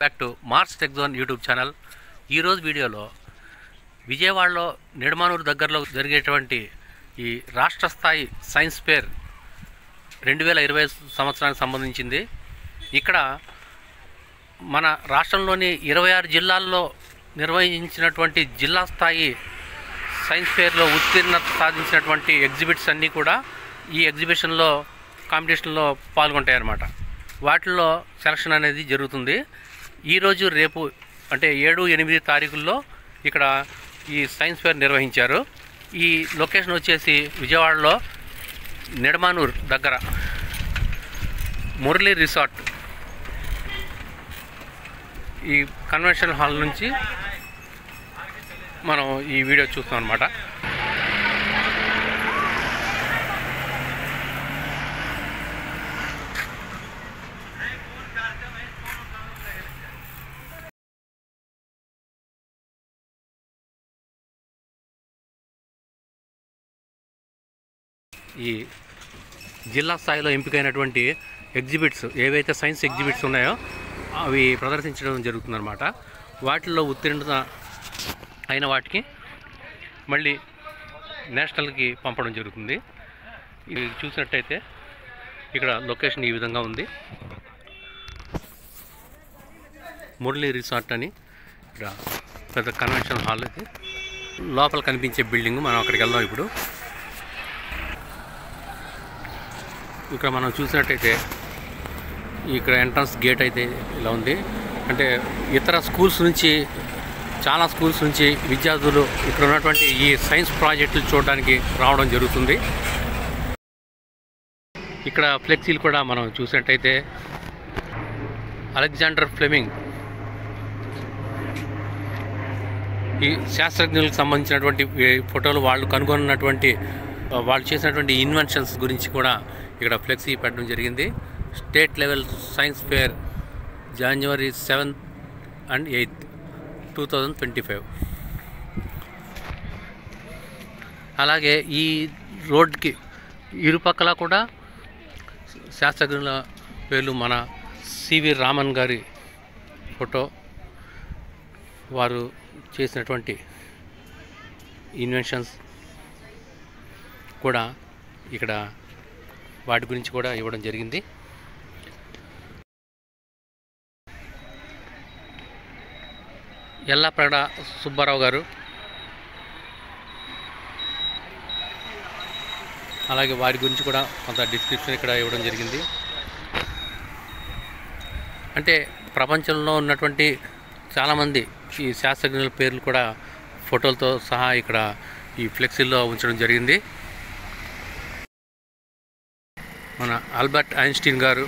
Back to Mars tech zone YouTube channel. ఈరోజు వీడియోలో విజయవాడలో నిడమానూరు దగ్గరలో జరిగేటువంటి ఈ రాష్ట్ర స్థాయి సైన్స్ ఫేర్ 2020 సంవత్సరానికి సంబంధించింది. ఇక్కడ మన రాష్ట్రంలోని 26 జిల్లాల్లో నిర్వహించినటువంటి జిల్లా స్థాయి సైన్స్ ఫేర్లో ఉత్తీర్ణత సాధించినటువంటి ఎగ్జిబిట్స్ అన్నీ కూడా ఈ ఎగ్జిబిషన్లో కాంపిటీషన్లో పాల్గొంటాయి అన్నమాట. వాటిల్లో సెలక్షన్ అనేది జరుగుతుంది. ఈరోజు రేపు అంటే 7-8 తారీఖుల్లో ఇక్కడ ఈ సైన్స్ ఫేర్ నిర్వహించారు. ఈ లొకేషన్ వచ్చేసి విజయవాడలో నిడమానూర్ దగ్గర మురళీ రిసార్ట్, ఈ కన్వెన్షన్ హాల్ నుంచి మనం ఈ వీడియో చూస్తాం అన్నమాట. ఈ జిల్లా స్థాయిలో ఎంపికైనటువంటి ఎగ్జిబిట్స్ ఏవైతే సైన్స్ ఎగ్జిబిట్స్ ఉన్నాయో అవి ప్రదర్శించడం జరుగుతుందన్నమాట. వాటిల్లో ఉత్తీర్ణత అయిన వాటికి మళ్ళీ నేషనల్కి పంపడం జరుగుతుంది. ఇది చూసినట్టయితే ఇక్కడ లొకేషన్ ఈ విధంగా ఉంది. మురళీ రిసార్ట్ అని ఇక్కడ పెద్ద కన్వెన్షన్ హాల్, ఇది లోపల కనిపించే బిల్డింగ్. మనం అక్కడికి వెళ్దాం ఇప్పుడు. ఇక్కడ మనం చూసినట్టయితే ఇక్కడ ఎంట్రన్స్ గేట్ అయితే ఇలా ఉంది. అంటే ఇతర స్కూల్స్ నుంచి, చాలా స్కూల్స్ నుంచి విద్యార్థులు ఇక్కడ ఉన్నటువంటి ఈ సైన్స్ ప్రాజెక్టులు చూడడానికి రావడం జరుగుతుంది. ఇక్కడ ఫ్లెక్సీలు కూడా మనం చూసినట్టయితే అలెగ్జాండర్ ఫ్లెమింగ్, ఈ శాస్త్రజ్ఞులకు సంబంధించినటువంటి ఫోటోలు, వాళ్ళు కనుగొన్నటువంటి, వాళ్ళు చేసినటువంటి ఇన్వెన్షన్స్ గురించి కూడా ఇక్కడ ఫ్లెక్సీ పెట్టడం జరిగింది. State level science fair January 7th and 8th 2025. అలాగే ఈ రోడ్కి ఇరుపక్కల కూడా శాస్త్రజ్ఞుల పేర్లు, మన సివి రామన్ గారి ఫోటో, వారు చేసినటువంటి ఇన్వెన్షన్స్ కూడా ఇక్కడ వాటి గురించి కూడా ఇవ్వడం జరిగింది. ఎల్లాప్రగడ సుబ్బారావు గారు, అలాగే వారి గురించి కూడా కొంత డిస్క్రిప్షన్ ఇక్కడ ఇవ్వడం జరిగింది. అంటే ప్రపంచంలో ఉన్నటువంటి చాలామంది ఈ శాస్త్రజ్ఞుల పేర్లు కూడా ఫోటోలతో సహా ఇక్కడ ఈ ఫ్లెక్సీల్లో ఉంచడం జరిగింది. మన ఆల్బర్ట్ ఐన్స్టీన్ గారు,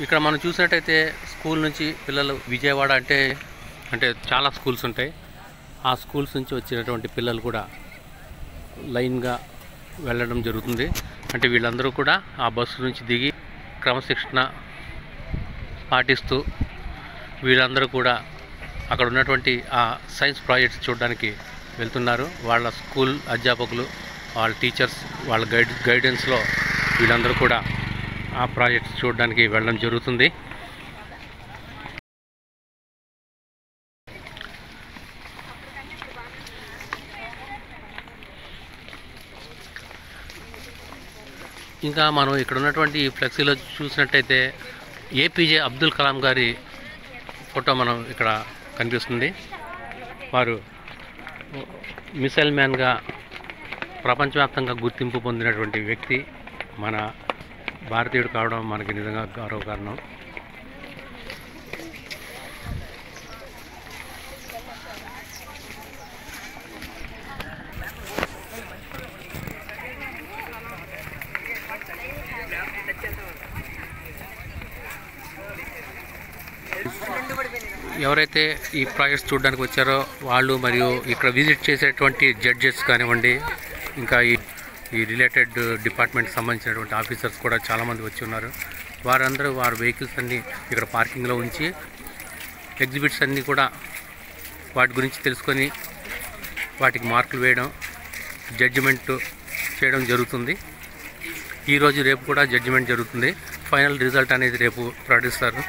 ఇక్కడ మనం చూసినట్టయితే స్కూల్ నుంచి పిల్లలు, విజయవాడ అంటే చాలా స్కూల్స్ ఉంటాయి. ఆ స్కూల్స్ నుంచి వచ్చినటువంటి పిల్లలు కూడా లైన్గా వెళ్ళడం జరుగుతుంది. అంటే వీళ్ళందరూ కూడా ఆ బస్సు నుంచి దిగి క్రమశిక్షణ పాటిస్తూ వీళ్ళందరూ కూడా అక్కడ ఉన్నటువంటి ఆ సైన్స్ ప్రాజెక్ట్స్ చూడడానికి వెళ్తున్నారు. వాళ్ళ స్కూల్ అధ్యాపకులు, వాళ్ళ టీచర్స్, వాళ్ళ గైడెన్స్లో వీళ్ళందరూ కూడా ఆ ప్రాజెక్ట్స్ చూడడానికి వెళ్ళడం జరుగుతుంది. ఇంకా మనం ఇక్కడ ఉన్నటువంటి ఫ్లెక్సీలో చూసినట్టయితే ఏపీజే అబ్దుల్ కలాం గారి ఫోటో మనం ఇక్కడ కనిపిస్తుంది. వారు మిసైల్ మ్యాన్గా ప్రపంచవ్యాప్తంగా గుర్తింపు పొందినటువంటి వ్యక్తి. మన భారతీయుడు కావడం మనకి నిజంగా గౌరవకారణం. ఎవరైతే ఈ ప్రాజెక్ట్స్ చూడడానికి వచ్చారో వాళ్ళు, మరియు ఇక్కడ విజిట్ చేసేటువంటి జడ్జెస్ కానివ్వండి, ఇంకా ఈ రిలేటెడ్ డిపార్ట్మెంట్కి సంబంధించినటువంటి ఆఫీసర్స్ కూడా చాలామంది వచ్చి ఉన్నారు. వారందరూ వారి వెహికల్స్ అన్నీ ఇక్కడ పార్కింగ్లో ఉంచి ఎగ్జిబిట్స్ అన్నీ కూడా వాటి గురించి తెలుసుకొని వాటికి మార్కులు వేయడం, జడ్జిమెంట్ చేయడం జరుగుతుంది. ఈరోజు రేపు కూడా జడ్జిమెంట్ జరుగుతుంది. ఫైనల్ రిజల్ట్ అనేది రేపు ప్రకటిస్తారు.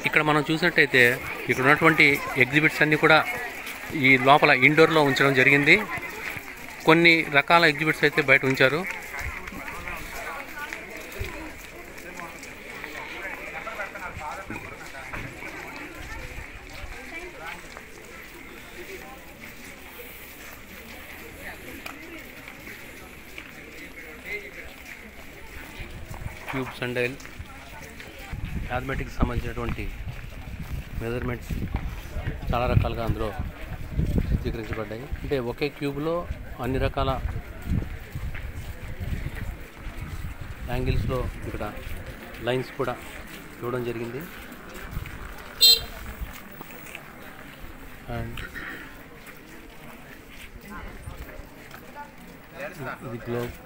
ఇక్కడ మనం చూసినట్టయితే ఇక్కడ ఉన్నటువంటి ఎగ్జిబిట్స్ అన్నీ కూడా ఈ లోపల ఇండోర్లో ఉంచడం జరిగింది. కొన్ని రకాల ఎగ్జిబిట్స్ అయితే బయట ఉంచారు. క్యూబ్ సండైల్ మ్యాథమెటిక్స్ సంబంధించినటువంటి మెజర్మెంట్స్ చాలా రకాలుగా అందులో చిత్రీకరించబడ్డాయి. అంటే ఒకే క్యూబ్లో అన్ని రకాల యాంగిల్స్లో ఇక్కడ లైన్స్ కూడా ఇవ్వడం జరిగింది. అండ్ ఇది గ్లోబ్,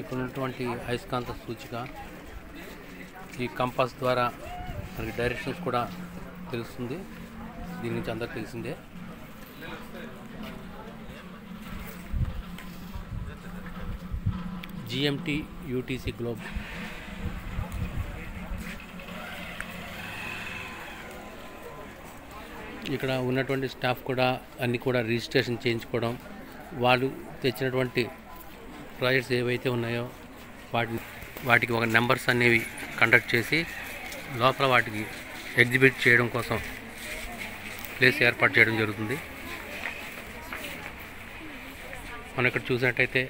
ఇక్కడ ఉన్నటువంటి అయస్కాంత సూచిక, ఈ కంపాస్ ద్వారా మనకి డైరెక్షన్స్ కూడా తెలుస్తుంది. దీని నుంచి అందరికి తెలిసిందే. GMT UTC గ్లోబ్, ఇక్కడ ఉన్నటువంటి స్టాఫ్ కూడా అన్నీ కూడా రిజిస్ట్రేషన్ చేయించుకోవడం, వాళ్ళు తెచ్చినటువంటి ప్రాజెక్ట్స్ ఏవైతే ఉన్నాయో వాటికి ఒక నెంబర్స్ అనేవి కండక్ట్ చేసి లోపల వాటికి ఎగ్జిబిట్ చేయడం కోసం ప్లేస్ ఏర్పాటు చేయడం జరుగుతుంది. మనం ఇక్కడ చూసినట్టయితే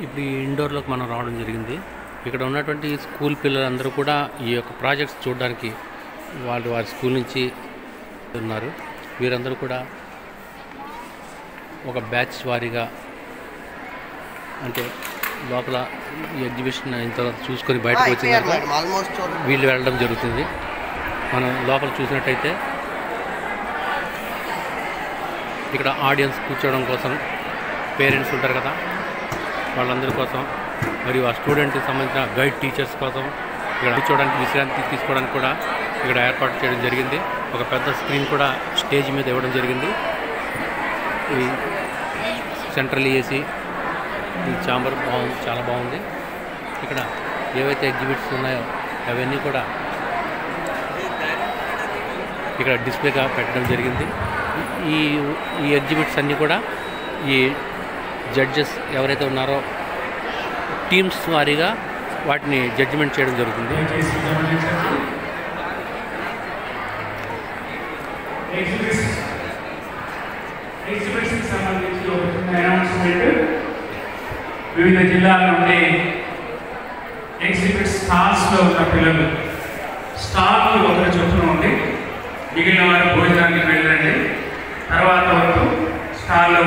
ఇప్పుడు ఈ ఇండోర్లోకి మనం రావడం జరిగింది. ఇక్కడ ఉన్నటువంటి స్కూల్ పిల్లలందరూ కూడా ఈ యొక్క ప్రాజెక్ట్స్ చూడడానికి వారి స్కూల్ నుంచి ఉన్నారు. వీరందరూ కూడా ఒక బ్యాచ్ వారీగా, అంటే లోపల ఈ ఎగ్జిబిషన్ అయిన తర్వాత చూసుకొని బయటకు వచ్చిన వీళ్ళు వెళ్ళడం జరుగుతుంది. మనం లోపల చూసినట్టయితే ఇక్కడ ఆడియన్స్ కూర్చోవడం కోసం పేరెంట్స్ ఉంటారు కదా, వాళ్ళందరి కోసం, మరియు ఆ స్టూడెంట్కి సంబంధించిన గైడ్ టీచర్స్ కోసం ఇక్కడ కూర్చోవడానికి, విశ్రాంతి తీసుకోవడానికి కూడా ఇక్కడ ఏర్పాటు చేయడం జరిగింది. ఒక పెద్ద స్క్రీన్ కూడా స్టేజ్ మీద ఇవ్వడం జరిగింది. ఈ సెంట్రల్ ఏసీ ఈ ఛాంబర్ బాగుంది, చాలా బాగుంది. ఇక్కడ ఏవైతే ఎగ్జిబిట్స్ ఉన్నాయో అవన్నీ కూడా ఇక్కడ డిస్ప్లేగా పెట్టడం జరిగింది. ఈ ఎగ్జిబిట్స్ అన్నీ కూడా ఈ జడ్జెస్ ఎవరైతే ఉన్నారో టీమ్స్ వారీగా వాటిని జడ్జిమెంట్ చేయడం జరుగుతుంది. ఎగ్జిబిషన్ సంబంధించి అనౌన్స్మెంట్, వివిధ జిల్లాల నుండి ఎగ్జిబిట్ స్టాల్స్లో ఉన్న పిల్లలు స్టాల్కి ఒకరి చొప్పున ఉండి మిగిలిన వారు భోజనానికి వెళ్ళండి. తర్వాత వరకు స్టాల్లో